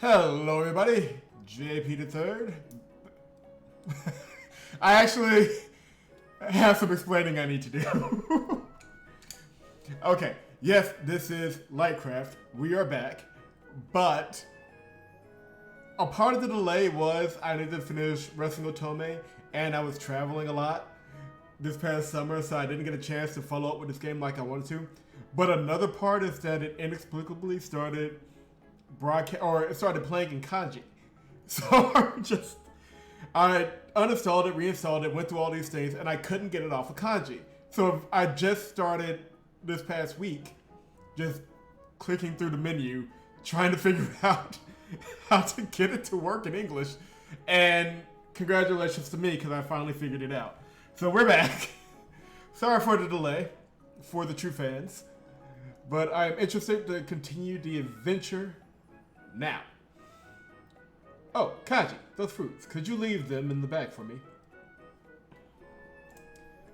Hello everybody, JP the Third. I actually have some explaining I need to do. Okay, yes, this is Lightkravte. We are back, but a part of the delay was I needed to finish Wrestling Otome, and I was traveling a lot this past summer, so I didn't get a chance to follow up with this game like I wanted to. But another part is that it inexplicably started it started playing in Khaji. So I uninstalled it, reinstalled it, went through all these things, and I couldn't get it off of Khaji. So I just started this past week, just clicking through the menu, trying to figure out how to get it to work in English. And congratulations to me, because I finally figured it out. So we're back. Sorry for the delay, for the true fans. But I'm interested to continue the adventure now. Oh, Khaji, those fruits. Could you leave them in the bag for me?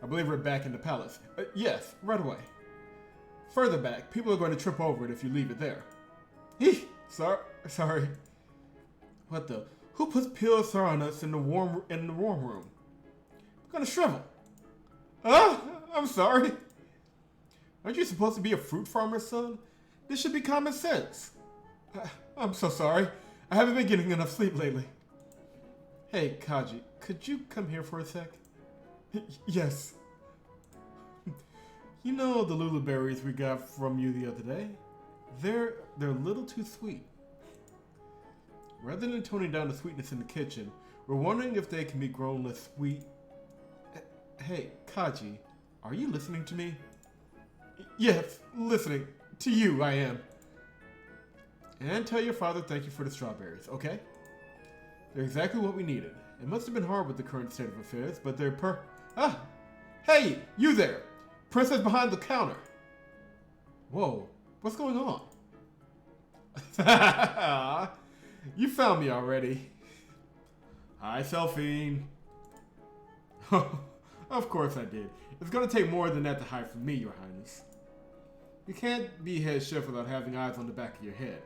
I believe we're back in the palace. Yes, right away. Further back, people are going to trip over it if you leave it there. Eeh, sorry. What the? Who puts peeled sour nuts in the warm room? I'm gonna shrivel. I'm sorry. Aren't you supposed to be a fruit farmer's son? This should be common sense. I'm so sorry. I haven't been getting enough sleep lately. Hey, Khaji, could you come here for a sec? Yes. You know the lulu berries we got from you the other day? They're a little too sweet. Rather than toning down the sweetness in the kitchen, we're wondering if they can be grown less sweet. Hey, Khaji, are you listening to me? Yes, listening. To you, I am. And tell your father thank you for the strawberries, okay? They're exactly what we needed. It must have been hard with the current state of affairs, but they're Hey, you there! Princess behind the counter! Whoa, what's going on? You found me already. Hi, Selphine. Of course I did. It's gonna take more than that to hide from me, Your Highness. You can't be head chef without having eyes on the back of your head.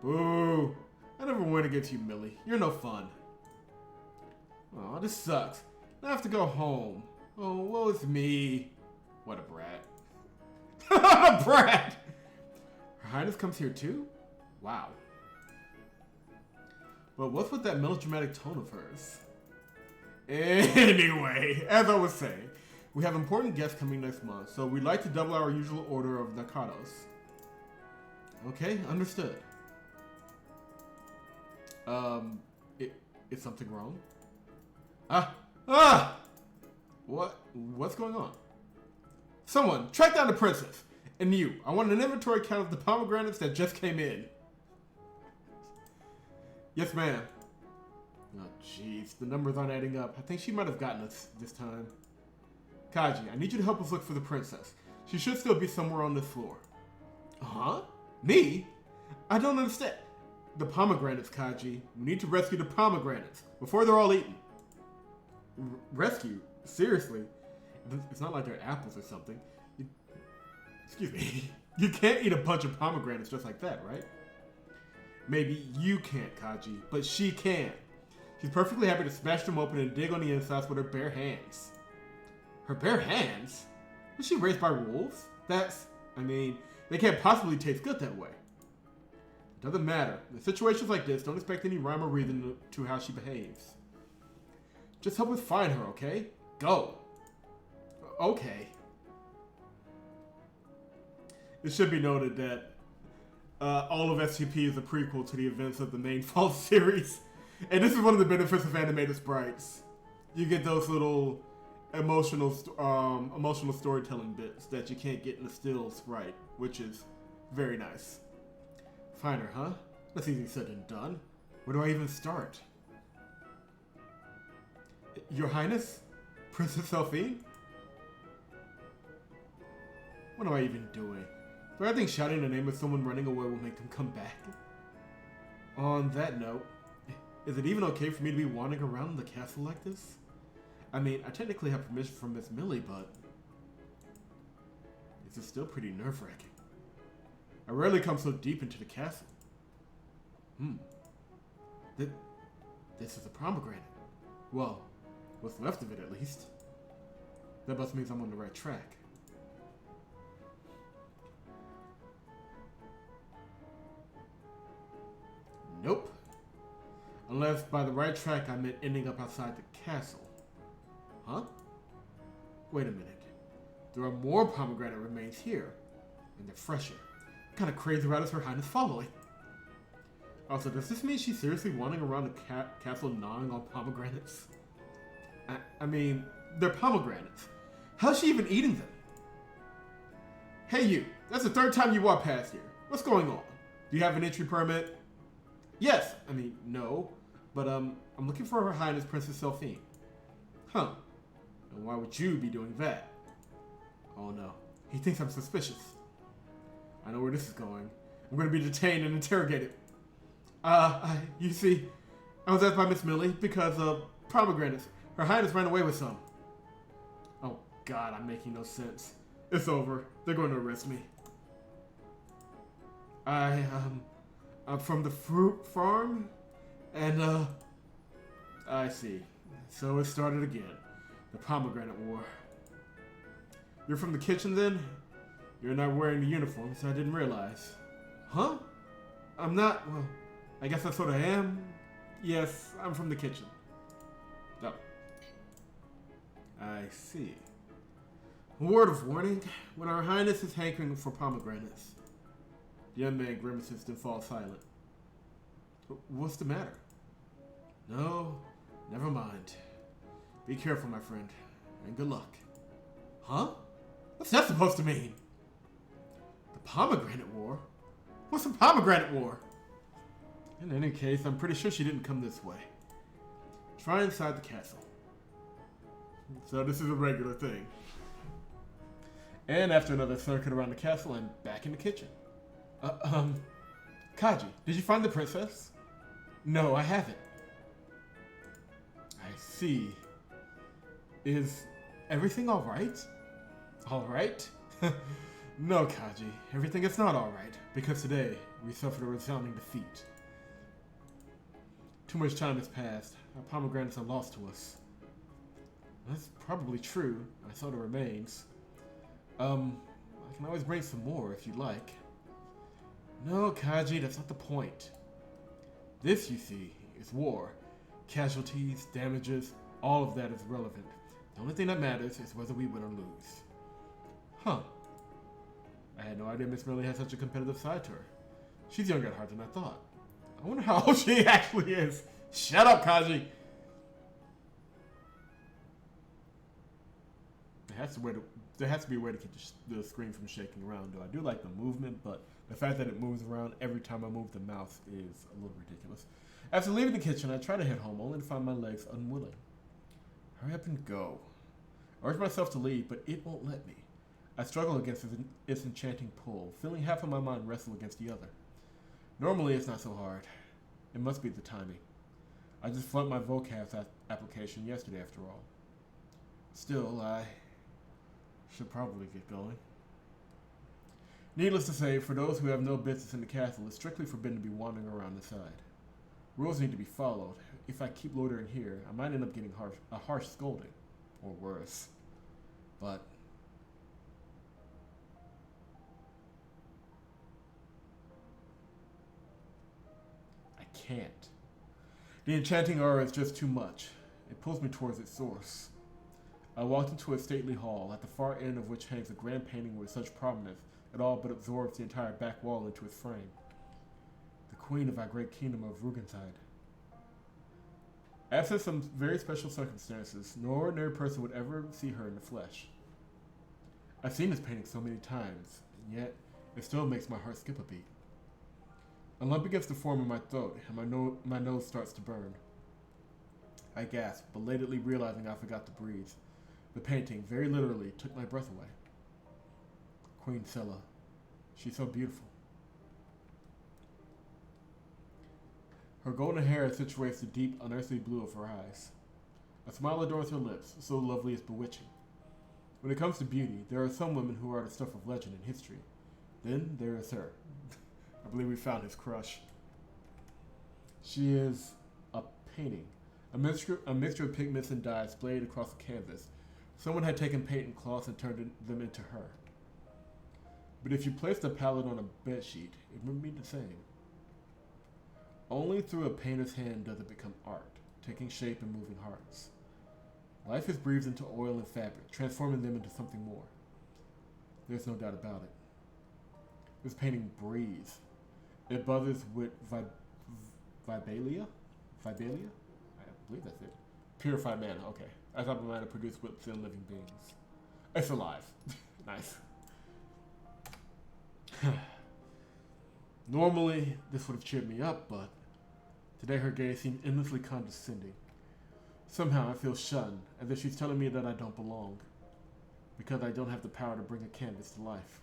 Boo! I never went against you, Millie. You're no fun. Aw, this sucks. I have to go home. Oh, woe is me. What a brat. A brat! Her Highness comes here too? Wow. But what's with that melodramatic tone of hers? Anyway, as I was saying, we have important guests coming next month, so we'd like to double our usual order of narcados. Okay, understood. Is something wrong? What's going on? Someone, track down the princess! And you, I want an inventory count of the pomegranates that just came in. Yes, ma'am. Oh, jeez, the numbers aren't adding up. I think she might have gotten us this time. Khaji, I need you to help us look for the princess. She should still be somewhere on this floor. Huh? Me? I don't understand. The pomegranates, Khaji. We need to rescue the pomegranates before they're all eaten. Rescue? Seriously? It's not like they're apples or something. Excuse me. You can't eat a bunch of pomegranates just like that, right? Maybe you can't, Khaji, but she can. She's perfectly happy to smash them open and dig on the insides with her bare hands. Her bare hands? Was she raised by wolves? They can't possibly taste good that way. It doesn't matter. In situations like this, don't expect any rhyme or reason to how she behaves. Just help us find her, okay? Go. Okay. It should be noted that all of STP is a prequel to the events of the main Fall series. And this is one of the benefits of animated sprites. You get those little emotional storytelling bits that you can't get in the still sprite, which is very nice. Find her, huh? That's easy said and done. Where do I even start? Your Highness? Princess Selphine? What am I even doing? Do I think shouting the name of someone running away will make them come back? On that note, is it even okay for me to be wandering around the castle like this? I mean, I technically have permission from Miss Millie, but it's still pretty nerve-wracking. I rarely come so deep into the castle. This is a pomegranate. Well, what's left of it at least. That must mean I'm on the right track. Nope. Unless by the right track I meant ending up outside the castle. Huh? Wait a minute. There are more pomegranate remains here. And they're fresher. What kind of crazy route is Her Highness following? Also, does this mean she's seriously wandering around the castle gnawing on pomegranates? I mean, they're pomegranates. How's she even eating them? Hey you, that's the third time you walked past here. What's going on? Do you have an entry permit? Yes, I mean, no. But, I'm looking for Her Highness Princess Delphine. Huh. And why would you be doing that? Oh no, he thinks I'm suspicious. I know where this is going. I'm going to be detained and interrogated. You see, I was asked by Miss Millie because, pomegranates. Her Highness ran away with some. Oh God, I'm making no sense. It's over. They're going to arrest me. I'm from the fruit farm, and, I see. So it started again. The Pomegranate War. You're from the kitchen then? You're not wearing the uniform, so I didn't realize. Huh? I'm not, well, I guess I sort of am. Yes, I'm from the kitchen. Oh. I see. A word of warning, when Our Highness is hankering for pomegranates. The young man grimaces and falls silent. What's the matter? No, never mind. Be careful, my friend, and good luck. Huh? What's that supposed to mean? The Pomegranate War? What's the Pomegranate War? In any case, I'm pretty sure she didn't come this way. Try inside the castle. So this is a regular thing. And after another circuit around the castle, I'm back in the kitchen. Khaji, did you find the princess? No, I haven't. I see. Is everything alright? Alright? No, Khaji. Everything is not alright, because today we suffered a resounding defeat. Too much time has passed. Our pomegranates are lost to us. That's probably true. I saw the remains. I can always bring some more if you'd like. No, Khaji, that's not the point. This, you see, is war. Casualties, damages, all of that is relevant. The only thing that matters is whether we win or lose. Huh. I had no idea Miss Millie had such a competitive side to her. She's younger at heart than I thought. I wonder how old she actually is. Shut up, Khaji! There has to be a way to keep the screen from shaking around, though. I do like the movement, but the fact that it moves around every time I move the mouse is a little ridiculous. After leaving the kitchen, I try to head home, only to find my legs unwilling. Hurry up and go. I urge myself to leave, but it won't let me. I struggle against its enchanting pull, feeling half of my mind wrestle against the other. Normally, it's not so hard. It must be the timing. I just flunked my vocab application yesterday, after all. Still, I should probably get going. Needless to say, for those who have no business in the castle, it's strictly forbidden to be wandering around the side. Rules need to be followed. If I keep loitering here, I might end up getting a harsh scolding. Or worse. But I can't. The enchanting aura is just too much. It pulls me towards its source. I walked into a stately hall, at the far end of which hangs a grand painting with such prominence it all but absorbs the entire back wall into its frame. The queen of our great kingdom of Rughzenhaide. Absent some very special circumstances, no ordinary person would ever see her in the flesh. I've seen this painting so many times, and yet it still makes my heart skip a beat. A lump begins to form in my throat, and my nose starts to burn. I gasp, belatedly realizing I forgot to breathe. The painting, very literally, took my breath away. Queen Sela. She's so beautiful. Her golden hair accentuates the deep, unearthly blue of her eyes. A smile adorns her lips, so lovely it's bewitching. When it comes to beauty, there are some women who are the stuff of legend and history. Then there is her. I believe we found his crush. She is a painting. A mixture of pigments and dyes splayed across the canvas. Someone had taken paint and cloth and turned them into her. But if you placed the palette on a bedsheet, it wouldn't be the same. Only through a painter's hand does it become art, taking shape and moving hearts. Life is breathed into oil and fabric, transforming them into something more. There's no doubt about it. This painting breathes. It buzzes with vibalia? Vibalia? I believe that's it. Purified mana, okay. I thought the mana produced within living beings. It's alive. Nice. Normally, this would have cheered me up, but today her gaze seemed endlessly condescending. Somehow I feel shunned, as if she's telling me that I don't belong, because I don't have the power to bring a canvas to life.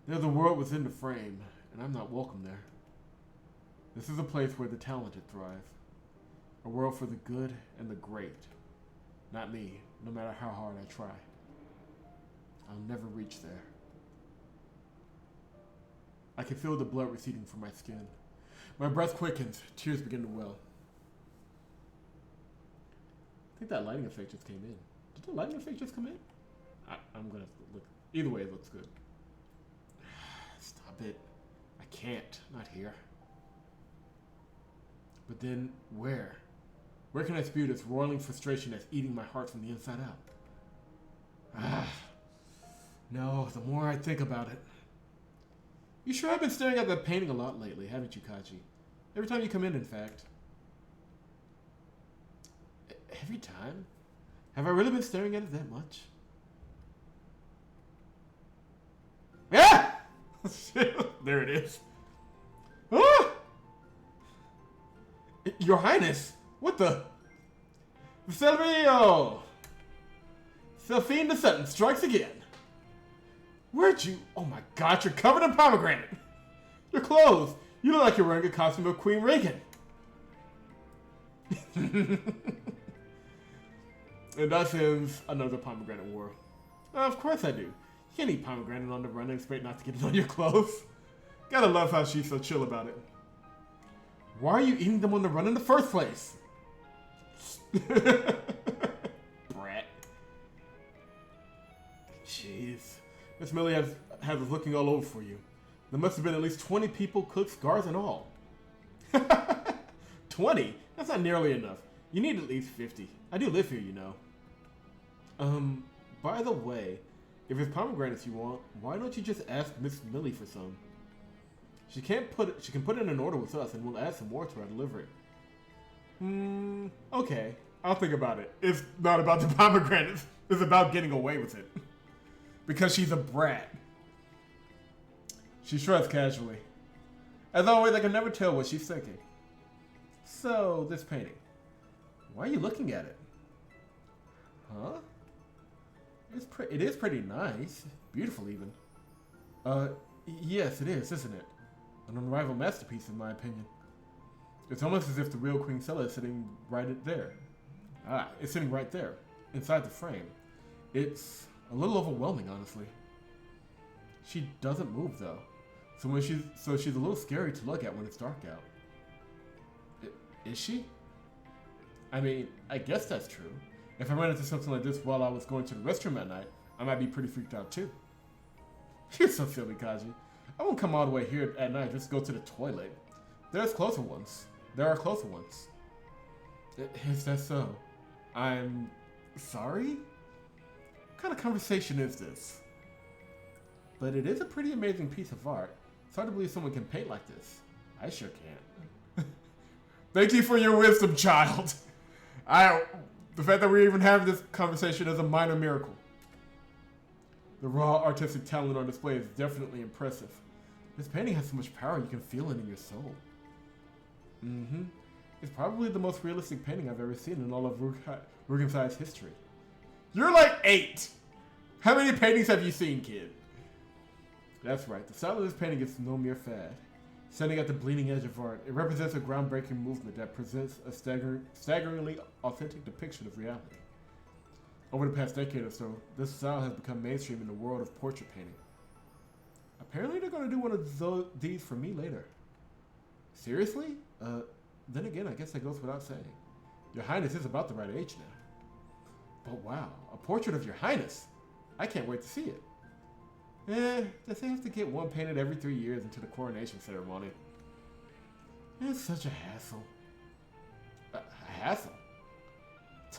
There's a world within the frame, and I'm not welcome there. This is a place where the talented thrive. A world for the good and the great. Not me, no matter how hard I try. I'll never reach there. I can feel the blood receding from my skin. My breath quickens, tears begin to well. I think that lighting effect just came in. Did the lighting effect just come in? I'm gonna look. Either way, it looks good. Stop it. I can't. Not here. But then, where? Where can I spew this roiling frustration that's eating my heart from the inside out? No, the more I think about it. You sure have been staring at that painting a lot lately, haven't you, Khaji? Every time you come in fact. Every time? Have I really been staring at it that much? Yeah! There it is. Ah! Your Highness! What the? Silvio! Selphine the Sutton strikes again. Where'd you? Oh my god, you're covered in pomegranate. Your clothes. You look like you're wearing a costume of Queen Reagan. And thus ends another Pomegranate War. Of course I do. You can't eat pomegranate on the run and expect not to get it on your clothes. Gotta love how she's so chill about it. Why are you eating them on the run in the first place? Brat. Jeez. Miss Millie has us looking all over for you. There must have been at least 20 people, cooks, guards, and all. 20? That's not nearly enough. You need at least 50. I do live here, you know. By the way, if it's pomegranates you want, why don't you just ask Miss Millie for some? She can put it in an order with us, and we'll add some more to our delivery. Okay. I'll think about it. It's not about the pomegranates. It's about getting away with it. Because she's a brat. She shrugs casually. As always, I can never tell what she's thinking. So, this painting. Why are you looking at it? Huh? It is pretty nice. Beautiful, even. Yes, it is, isn't it? An unrivaled masterpiece, in my opinion. It's almost as if the real Queen Sella is sitting right there. It's sitting right there, inside the frame. It's a little overwhelming, honestly. She doesn't move, though. So she's a little scary to look at when it's dark out. Is she? I mean, I guess that's true. If I ran into something like this while I was going to the restroom at night, I might be pretty freaked out too. You're so silly, Khaji. I won't come all the way here at night just to go to the toilet. There's closer ones. There are closer ones. Is that so? I'm sorry? What kind of conversation is this? But it is a pretty amazing piece of art. It's hard to believe someone can paint like this. I sure can't. Thank you for your wisdom, child. The fact that we're even having this conversation is a minor miracle. The raw artistic talent on display is definitely impressive. This painting has so much power you can feel it in your soul. It's probably the most realistic painting I've ever seen in all of Rughzenhaide's history. You're like 8! How many paintings have you seen, kid? That's right, the style of this painting is no mere fad. Standing at the bleeding edge of art, it represents a groundbreaking movement that presents a staggeringly authentic depiction of reality. Over the past decade or so, this style has become mainstream in the world of portrait painting. Apparently they're going to do one of these for me later. Seriously? Then again, I guess that goes without saying. Your Highness is about the right age now. But wow, a portrait of your Highness. I can't wait to see it. Does they have to get one painted every 3 years into the coronation ceremony? It's such a hassle. A hassle?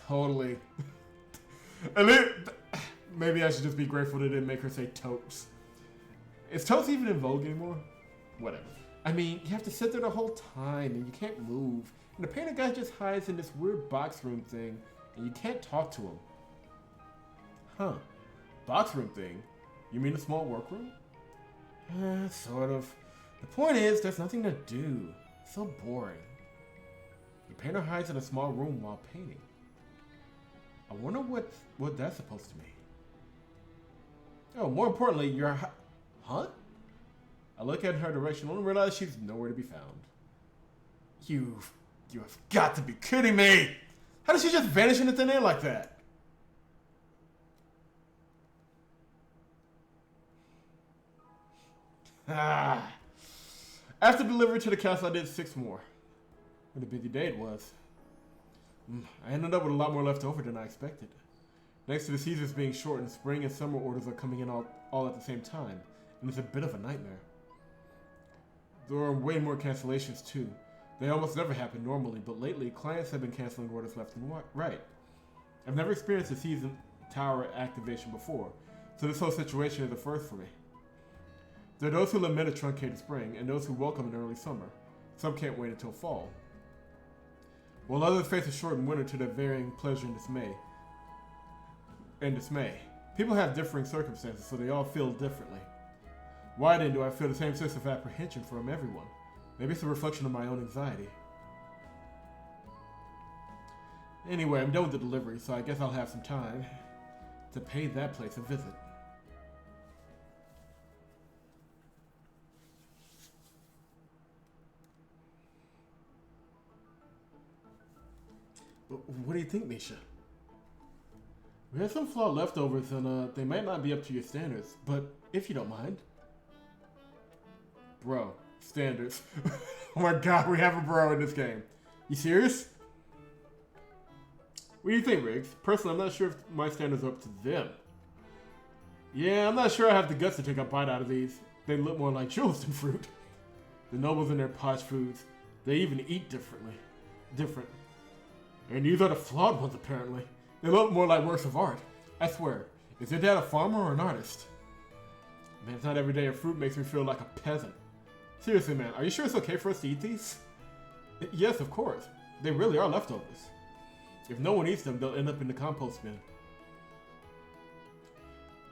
Totally. Maybe I should just be grateful they didn't make her say totes. Is totes even in vogue anymore? Whatever. I mean, you have to sit there the whole time and you can't move. And the painter guy just hides in this weird box room thing and you can't talk to him. Huh. Box room thing? You mean a small workroom? Sort of. The point is, there's nothing to do. It's so boring. The painter hides in a small room while painting. I wonder what that's supposed to mean. Oh, more importantly, you're... Huh? I look at her direction and realize she's nowhere to be found. You have got to be kidding me! How did she just vanish into thin air like that? After delivery to the castle, I did 6 more. What a busy day it was. I ended up with a lot more left over than I expected. Next to the seasons being shortened, spring and summer orders are coming in all at the same time, and it's a bit of a nightmare. There are way more cancellations too. They almost never happen normally, but lately clients have been canceling orders left and right. I've never experienced a season tower activation before, so this whole situation is a first for me. There are those who lament a truncated spring, and those who welcome an early summer. Some can't wait until fall. While others face a shortened winter to their varying pleasure and dismay. People have differing circumstances, so they all feel differently. Why then do I feel the same sense of apprehension from everyone? Maybe it's a reflection of my own anxiety. Anyway, I'm done with the delivery, so I guess I'll have some time to pay that place a visit. What do you think, Misha? We have some flawed leftovers and they might not be up to your standards, but if you don't mind. Bro, standards. Oh my god, we have a bro in this game. You serious? What do you think, Riggs? Personally, I'm not sure if my standards are up to them. Yeah, I'm not sure I have the guts to take a bite out of these. They look more like jewels than fruit. The nobles and their posh foods, they even eat different. And these are the flawed ones, apparently. They look more like works of art. I swear. Is your dad a farmer or an artist? Man, it's not every day a fruit makes me feel like a peasant. Seriously, man, are you sure it's okay for us to eat these? Yes, of course. They really are leftovers. If no one eats them, they'll end up in the compost bin.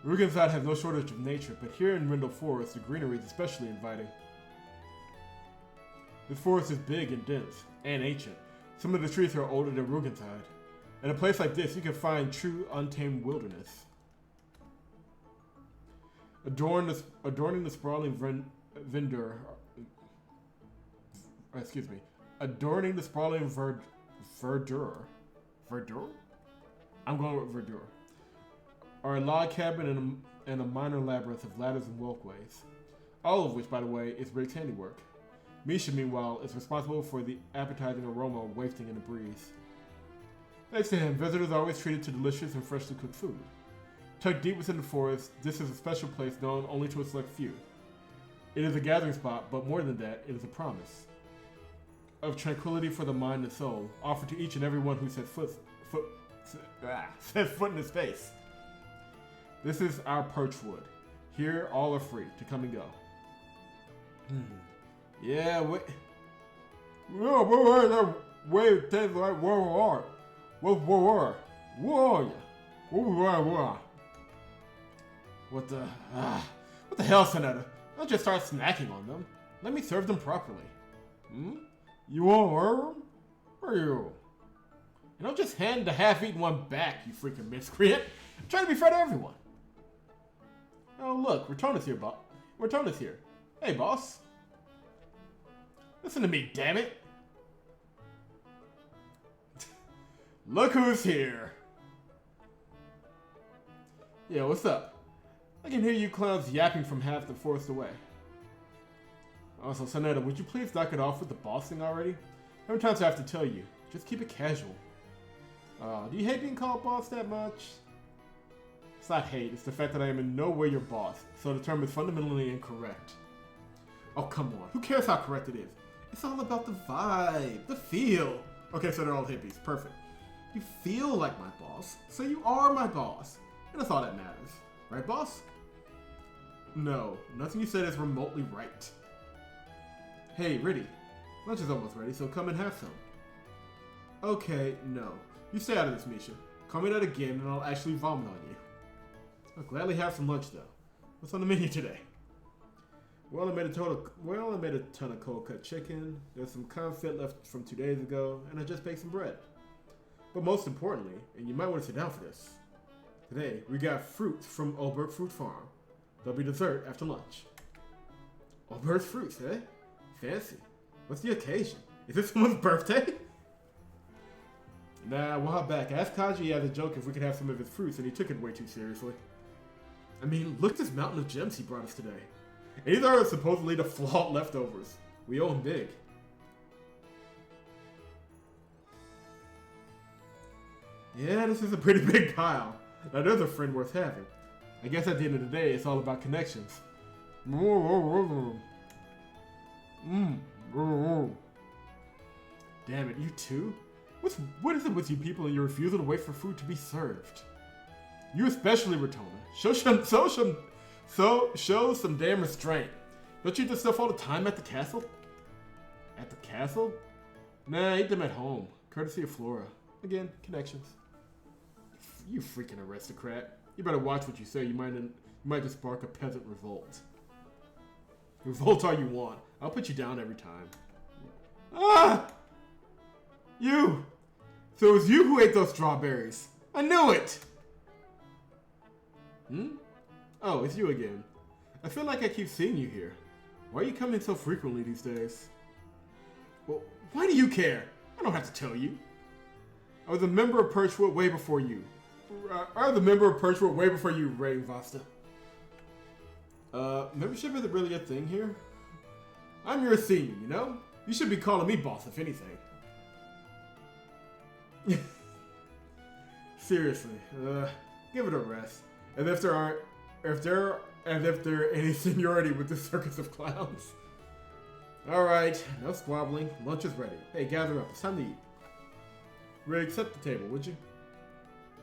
Rughzenhaide has no shortage of nature, but here in Rindle Forest, the greenery is especially inviting. This forest is big and dense, and ancient. Some of the trees are older than Rughzenhaide. In a place like this, you can find true untamed wilderness. Adorning the sprawling verdure. I'm going with verdure. Are a log cabin and a minor labyrinth of ladders and walkways. All of which, by the way, is Rick's handiwork. Misha, meanwhile, is responsible for the appetizing aroma wafting in the breeze. Thanks to him, visitors are always treated to delicious and freshly cooked food. Tucked deep within the forest, this is a special place known only to a select few. It is a gathering spot, but more than that, it is a promise of tranquility for the mind and soul, offered to each and every one who sets foot in this space. This is our Perchwood. Here, all are free to come and go. Yeah, wait. Wait, things like war. What the hell, Senator? Don't just start snacking on them. Let me serve them properly. You want worm? Or you? And don't just hand the half-eaten one back, you freaking miscreant. I'm trying to be fair to everyone. Oh, look, Ritona's here, boss. Ritona's here. Hey, boss. Listen to me, damn it. Look who's here. Yeah, what's up? I can hear you clowns yapping from half the forest away. Also, Sonetta, would you please knock it off with the bossing already? How many times do I have to tell you? Just keep it casual. Do you hate being called boss that much? It's not hate, it's the fact that I am in no way your boss, so the term is fundamentally incorrect. Oh, come on. Who cares how correct it is? It's all about the vibe, the feel. Okay, so they're all hippies. Perfect. You feel like my boss, so you are my boss. And that's all that matters. Right, boss? No, nothing you said is remotely right. Hey, Ritty. Lunch is almost ready, so come and have some. Okay, no. You stay out of this, Misha. Call me that again, and I'll actually vomit on you. I'll gladly have some lunch, though. What's on the menu today? Well, I made a ton of cold-cut chicken. There's some confit left from 2 days ago, and I just baked some bread. But most importantly, and you might want to sit down for this, today we got fruits from Oberg Fruit Farm. There'll be dessert after lunch. Oberg's fruits, eh? Fancy. What's the occasion? Is this someone's birthday? Nah, we'll hop back. I asked Khaji as a joke if we could have some of his fruits, and he took it way too seriously. I mean, look at this mountain of gems he brought us today. And these are supposedly the flawed leftovers. We owe him big. Yeah, this is a pretty big pile. Now there's a friend worth having. I guess at the end of the day, it's all about connections. Damn it, you too? What is it with you people and your refusal to wait for food to be served? You especially, Ritona. Show some damn restraint. Don't you do stuff all the time at the castle? At the castle? Nah, I eat them at home. Courtesy of Flora. Again, connections. You freaking aristocrat. You better watch what you say. You might just spark a peasant revolt. Revolt all you want. I'll put you down every time. Ah! You! So it was you who ate those strawberries. I knew it! Oh, it's you again. I feel like I keep seeing you here. Why are you coming so frequently these days? Well, why do you care? I don't have to tell you. I was a member of Perchwood way before you. Reighnvhasta. Membership isn't really a thing here. I'm your senior, you know? You should be calling me boss, if anything. Seriously, give it a rest. As if there any seniority with this circus of clowns. Alright, no squabbling. Lunch is ready. Hey, gather up. It's time to eat. Rig, set the table, would you?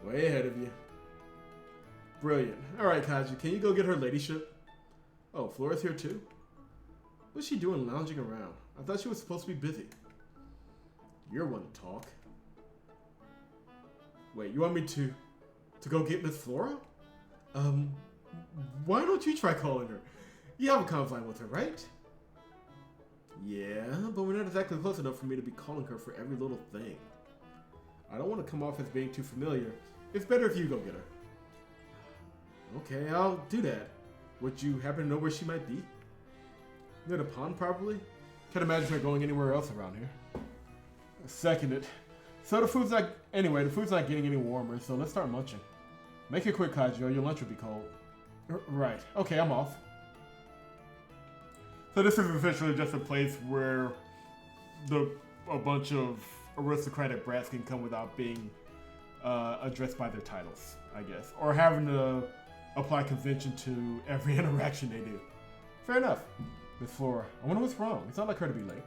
Way ahead of you. Brilliant. Alright, Khaji, can you go get her ladyship? Oh, Flora's here too? What's she doing lounging around? I thought she was supposed to be busy. You're one to talk. Wait, you want me to go get Miss Flora? Why don't you try calling her? You have a confine with her, right? Yeah, but we're not exactly close enough for me to be calling her for every little thing. I don't want to come off as being too familiar. It's better if you go get her. Okay, I'll do that. Would you happen to know where she might be? Near the pond, probably? Can't imagine her going anywhere else around here. Seconded. So the food's not getting any warmer, so let's start munching. Make it quick, Khaji, or your lunch will be cold. Right. Okay, I'm off. So this is essentially just a place where a bunch of aristocratic brats can come without being addressed by their titles, I guess. Or having to apply convention to every interaction they do. Fair enough. Miss Flora, I wonder what's wrong. It's not like her to be late.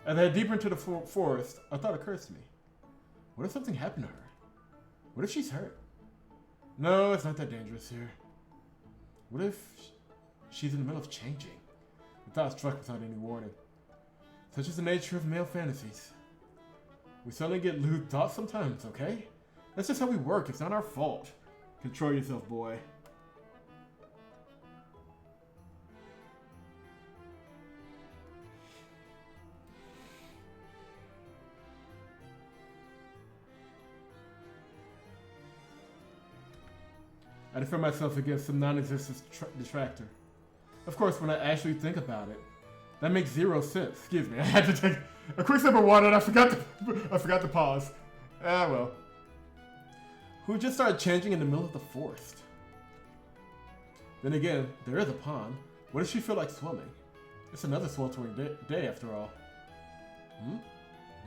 As I head deeper into the forest, a thought occurs to me. What if something happened to her? What if she's hurt? No, it's not that dangerous here. What if she's in the middle of changing? The thought struck without any warning. Such is the nature of male fantasies. We suddenly get lewd thoughts sometimes, okay? That's just how we work. It's not our fault. Control yourself, boy. I defend myself against some non-existent distractor. Of course, when I actually think about it, that makes zero sense. Excuse me, I had to take a quick sip of water and I forgot to pause. Ah, well. Who just started changing in the middle of the forest? Then again, there is a pond. What does she feel like swimming? It's another sweltering day after all.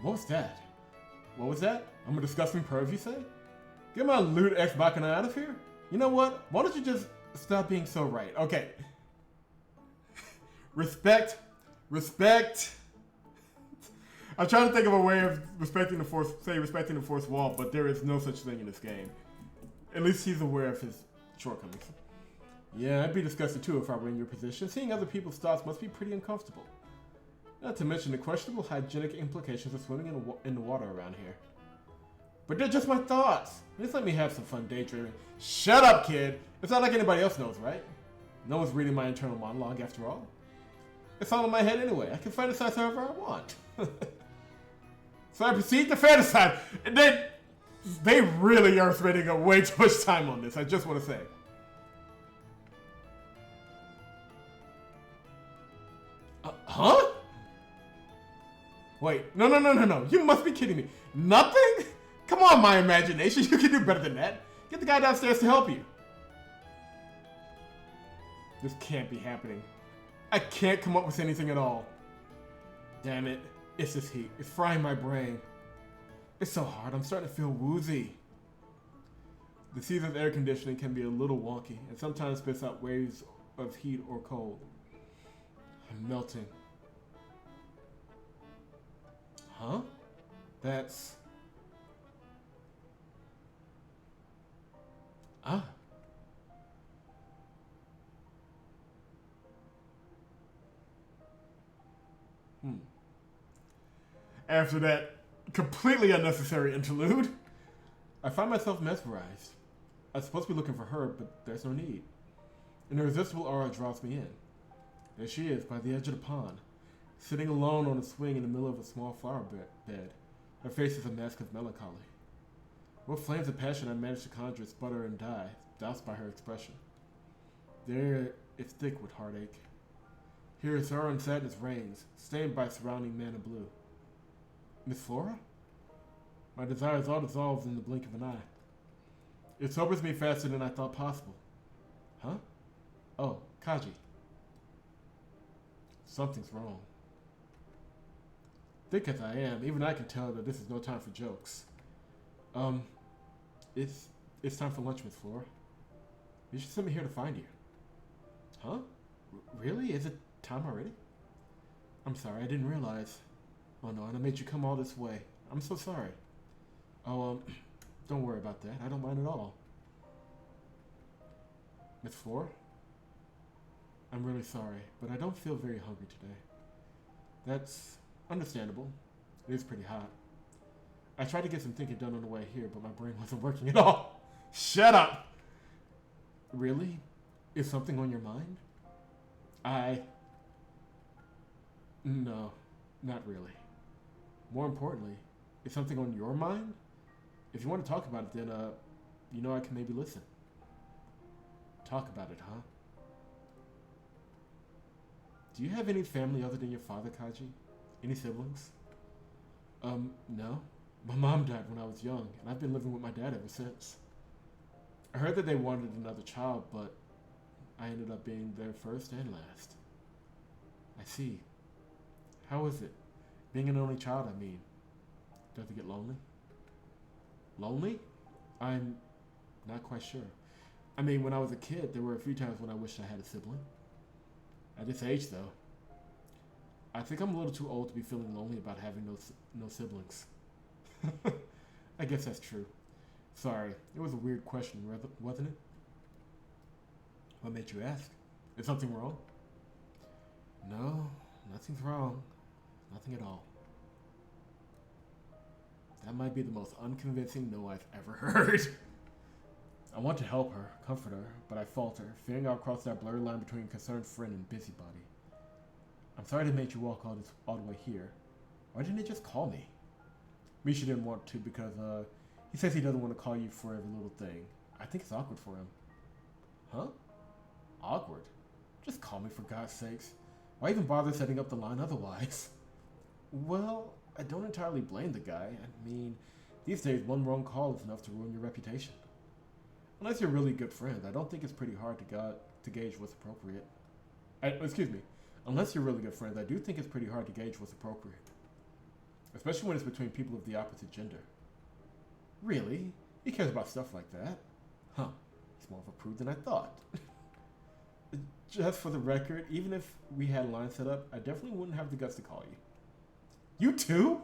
What was that? What was that? I'm a disgusting perv, you say? Get my lewd ex-machina out of here? You know what? Why don't you just stop being so right? Okay. Respect. Respect. I'm trying to think of a way of respecting the fourth wall, but there is no such thing in this game. At least he's aware of his shortcomings. Yeah, I'd be disgusted too if I were in your position. Seeing other people's thoughts must be pretty uncomfortable. Not to mention the questionable hygienic implications of swimming in the water around here. But they're just my thoughts. Just let me have some fun daydreaming. Shut up, kid. It's not like anybody else knows, right? No one's reading my internal monologue after all. It's all in my head anyway. I can fantasize however I want. So I proceed to fantasize. And then they really are spending way too much time on this. I just want to say. Huh? Wait, no. You must be kidding me. Nothing? Come on, my imagination. You can do better than that. Get the guy downstairs to help you. This can't be happening. I can't come up with anything at all. Damn it. It's this heat. It's frying my brain. It's so hard. I'm starting to feel woozy. The season's air conditioning can be a little wonky and sometimes spits out waves of heat or cold. I'm melting. Huh? That's... Ah. After that completely unnecessary interlude, I find myself mesmerized. I'm supposed to be looking for her, but there's no need. An irresistible aura draws me in. There she is, by the edge of the pond, sitting alone on a swing in the middle of a small flower bed. Her face is a mask of melancholy. What flames of passion I managed to conjure sputter and die, doused by her expression. There is thick with heartache. Here sorrow and sadness reigns, stained by surrounding mana blue. Miss Flora? My desires all dissolved in the blink of an eye. It sobers me faster than I thought possible. Huh? Oh, Khaji. Something's wrong. Thick as I am, even I can tell that this is no time for jokes. It's time for lunch, Miss Flora. You should send me here to find you. Huh? Really? Is it time already? I'm sorry, I didn't realize. Oh no, and I made you come all this way. I'm so sorry. Oh, don't worry about that. I don't mind at all. Miss Flora? I'm really sorry, but I don't feel very hungry today. That's understandable. It is pretty hot. I tried to get some thinking done on the way here, but my brain wasn't working at all. Shut up! Really? Is something on your mind? No, not really. More importantly, is something on your mind? If you want to talk about it, then, you know I can maybe listen. Talk about it, huh? Do you have any family other than your father, Khaji? Any siblings? No. My mom died when I was young, and I've been living with my dad ever since. I heard that they wanted another child, but I ended up being their first and last. I see. How is it? Being an only child, I mean. Does it get lonely? Lonely? I'm not quite sure. I mean, when I was a kid, there were a few times when I wished I had a sibling. At this age, though, I think I'm a little too old to be feeling lonely about having no siblings. I guess that's true. Sorry, it was a weird question, wasn't it? What made you ask? Is something wrong? No, nothing's wrong. Nothing at all. That might be the most unconvincing no I've ever heard. I want to help her, comfort her, but I falter, fearing I'll cross that blurry line between concerned friend and busybody. I'm sorry to make you walk all the way here. Why didn't he just call me? Misha didn't want to because, he says he doesn't want to call you for every little thing. I think it's awkward for him. Huh? Awkward? Just call me for God's sakes. Why even bother setting up the line otherwise? Well, I don't entirely blame the guy. I mean, these days one wrong call is enough to ruin your reputation. Unless you're really good friends, I don't think it's pretty hard to gauge what's appropriate. Excuse me. Unless you're really good friends, I do think it's pretty hard to gauge what's appropriate. Especially when it's between people of the opposite gender. Really? He cares about stuff like that? Huh. He's more of a prude than I thought. Just for the record, even if we had a line set up, I definitely wouldn't have the guts to call you. You too?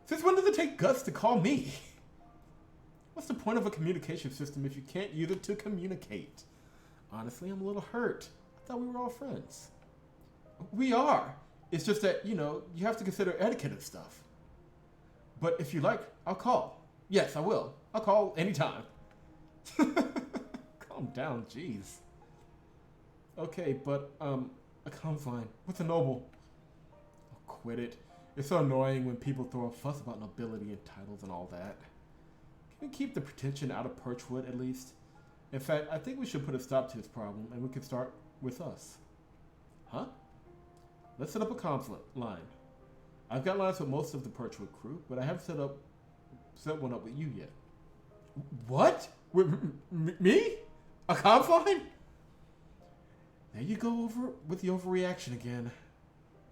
Since when does it take guts to call me? What's the point of a communication system if you can't use it to communicate? Honestly, I'm a little hurt. I thought we were all friends. We are. It's just that, you have to consider etiquette and stuff. But if you like, I'll call. Yes, I will. I'll call anytime. Calm down, jeez. Okay, but, I'm fine. What's a noble? Oh, quit it. It's so annoying when people throw a fuss about nobility and titles and all that. Can we keep the pretension out of Perchwood, at least? In fact, I think we should put a stop to this problem, and we can start with us. Huh? Let's set up a conflict line. I've got lines with most of the Perchwood crew, but I haven't set one up with you yet. What? With me? A conf line? There you go with the overreaction again.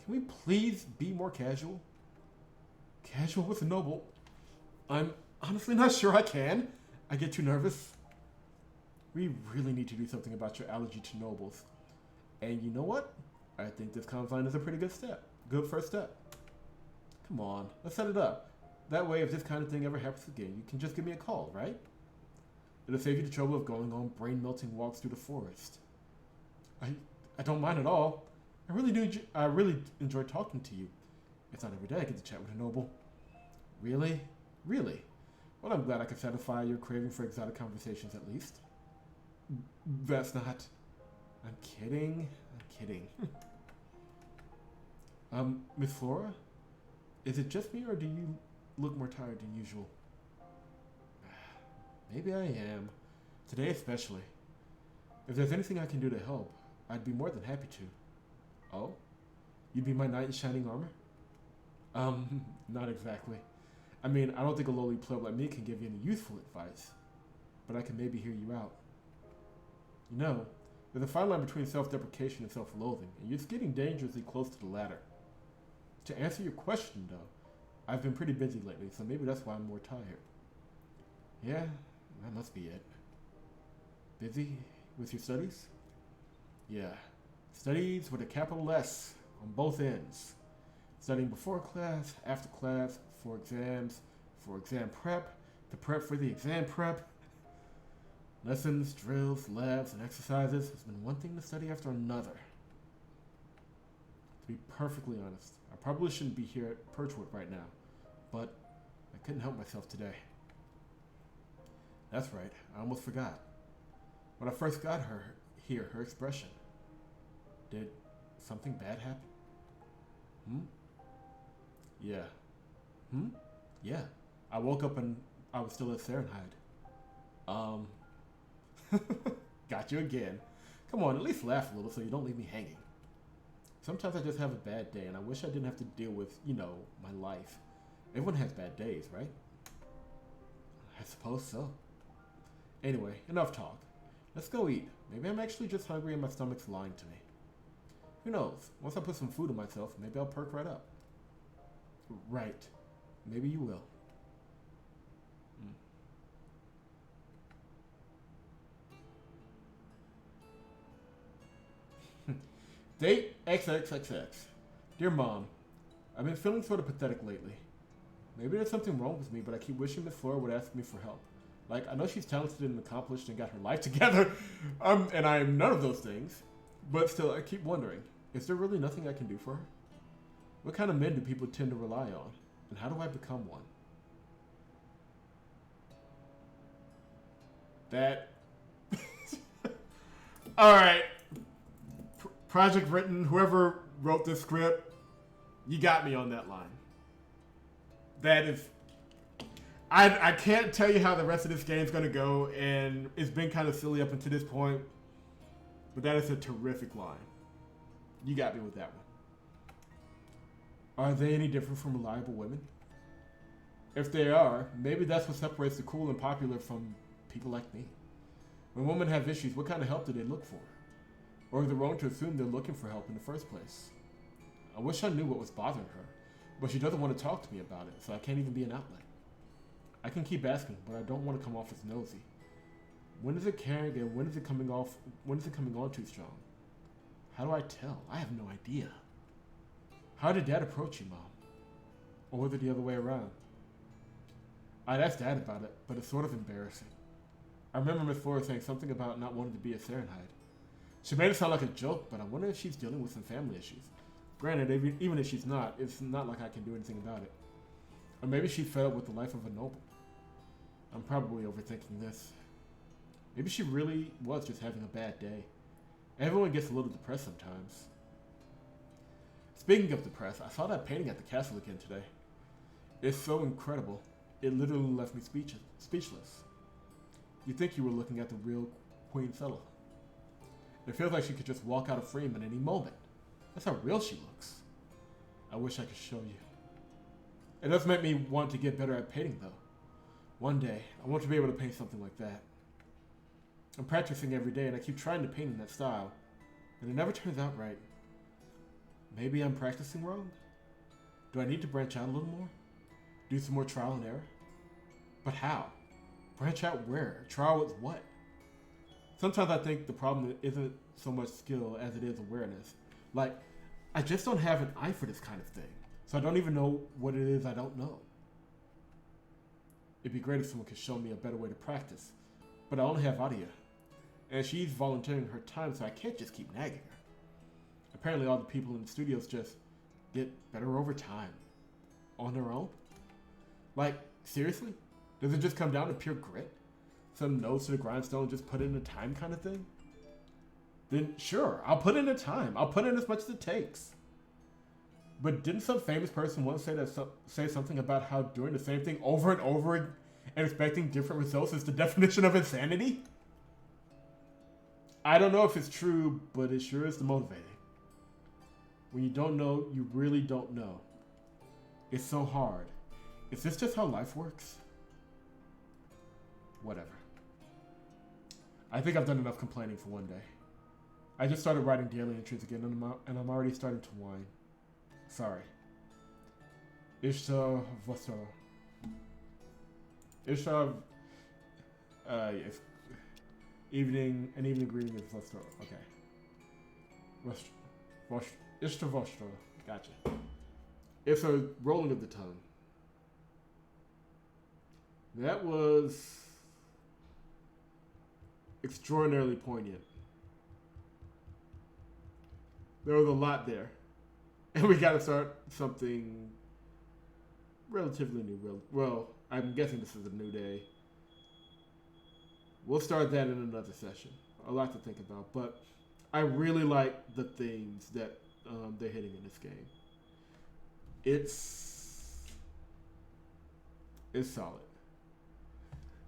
Can we please be more casual? Casual with a noble? I'm honestly not sure I can. I get too nervous. We really need to do something about your allergy to nobles. And you know what? I think this conf line is a pretty good step. Good first step. Come on, let's set it up. That way, if this kind of thing ever happens again, you can just give me a call, right? It'll save you the trouble of going on brain-melting walks through the forest. I don't mind at all. I really enjoy talking to you. It's not every day I get to chat with a noble. Really? Really? Well, I'm glad I could satisfy your craving for exotic conversations at least. That's not... I'm kidding. Miss Flora? Is it just me or do you look more tired than usual? Maybe I am. Today especially. If there's anything I can do to help, I'd be more than happy to. Oh? You'd be my knight in shining armor? Not exactly. I mean, I don't think a lowly pleb like me can give you any useful advice. But I can maybe hear you out. You know, there's a fine line between self-deprecation and self-loathing, and you're getting dangerously close to the latter. To answer your question, though, I've been pretty busy lately, so maybe that's why I'm more tired. Yeah, that must be it. Busy with your studies? Yeah, studies with a capital S on both ends. Studying before class, after class, for exam prep, to prep for the exam prep. Lessons, drills, labs, and exercises has been one thing to study after another. To be perfectly honest, I probably shouldn't be here at Perchwood right now, but I couldn't help myself today. That's right, I almost forgot. When I first got her expression. Did something bad happen? Yeah. Yeah. I woke up and I was still at Fahrenheit. Got you again. Come on, at least laugh a little so you don't leave me hanging. Sometimes I just have a bad day and I wish I didn't have to deal with, my life. Everyone has bad days, right? I suppose so. Anyway, enough talk. Let's go eat. Maybe I'm actually just hungry and my stomach's lying to me. Who knows? Once I put some food in myself, maybe I'll perk right up. Right. Maybe you will. Date XXXX. Dear Mom, I've been feeling sort of pathetic lately. Maybe there's something wrong with me, but I keep wishing Miss Flora would ask me for help. Like, I know she's talented and accomplished and got her life together, and I am none of those things. But still, I keep wondering, is there really nothing I can do for her? What kind of men do people tend to rely on? And how do I become one? That... Alright. Project written, whoever wrote this script, you got me on that line. That is... I can't tell you how the rest of this game's going to go, and it's been kind of silly up until this point, but that is a terrific line. You got me with that one. Are they any different from reliable women? If they are, maybe that's what separates the cool and popular from people like me. When women have issues, what kind of help do they look for? Or is it wrong to assume they're looking for help in the first place? I wish I knew what was bothering her, but she doesn't want to talk to me about it, so I can't even be an outlet. I can keep asking, but I don't want to come off as nosy. When is it caring and when is it coming on too strong? How do I tell? I have no idea. How did Dad approach you, Mom? Or was it the other way around? I'd asked Dad about it, but it's sort of embarrassing. I remember Miss Flora saying something about not wanting to be a Fahrenheit. She made it sound like a joke, but I wonder if she's dealing with some family issues. Granted, even if she's not, it's not like I can do anything about it. Or maybe she's fed up with the life of a noble. I'm probably overthinking this. Maybe she really was just having a bad day. Everyone gets a little depressed sometimes. Speaking of depressed, I saw that painting at the castle again today. It's so incredible. It literally left me speechless. You'd think you were looking at the real Queen Sela. It feels like she could just walk out of frame at any moment. That's how real she looks. I wish I could show you. It does make me want to get better at painting, though. One day, I want to be able to paint something like that. I'm practicing every day, and I keep trying to paint in that style, and it never turns out right. Maybe I'm practicing wrong? Do I need to branch out a little more? Do some more trial and error? But how? Branch out where? Trial with what? Sometimes I think the problem isn't so much skill as it is awareness. Like, I just don't have an eye for this kind of thing, so I don't even know what it is I don't know. It'd be great if someone could show me a better way to practice, but I only have Adia, and she's volunteering her time, so I can't just keep nagging her. Apparently all the people in the studios just get better over time. On their own? Like, seriously? Does it just come down to pure grit? Some nose to the grindstone, just put in the time kind of thing? Then sure, I'll put in the time. I'll put in as much as it takes. But didn't some famous person once say something about how doing the same thing over and over and expecting different results is the definition of insanity? I don't know if it's true, but it sure is motivating. When you don't know, you really don't know. It's so hard. Is this just how life works? Whatever. I think I've done enough complaining for one day. I just started writing daily entries again, and I'm already starting to whine. Sorry. Ishta. Yes. An evening greeting is Vostro. Okay. Ishta Vostro. Gotcha. It's a rolling of the tongue. That was extraordinarily poignant. There was a lot there. And we gotta start something relatively new. Well, I'm guessing this is a new day. We'll start that in another session. A lot to think about. But I really like the themes that they're hitting in this game. It's solid.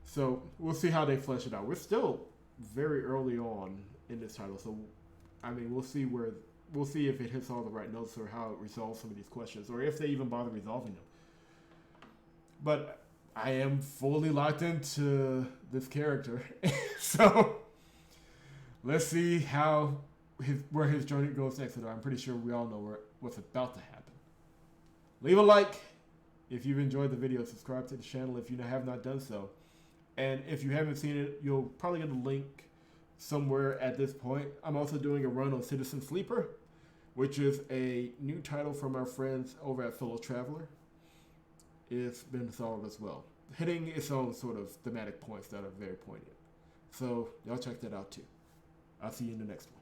So we'll see how they flesh it out. We're still very early on in this title, so I mean we'll see if it hits all the right notes or how it resolves some of these questions, or if they even bother resolving them. But I am fully locked into this character, so let's see where his journey goes next. I'm pretty sure we all know what's about to happen. Leave a like if you've enjoyed the video. Subscribe to the channel if you have not done so. And if you haven't seen it, you'll probably get a link somewhere at this point. I'm also doing a run on Citizen Sleeper, which is a new title from our friends over at Fellow Traveler. It's been solid as well, hitting its own sort of thematic points that are very poignant. So y'all check that out too. I'll see you in the next one.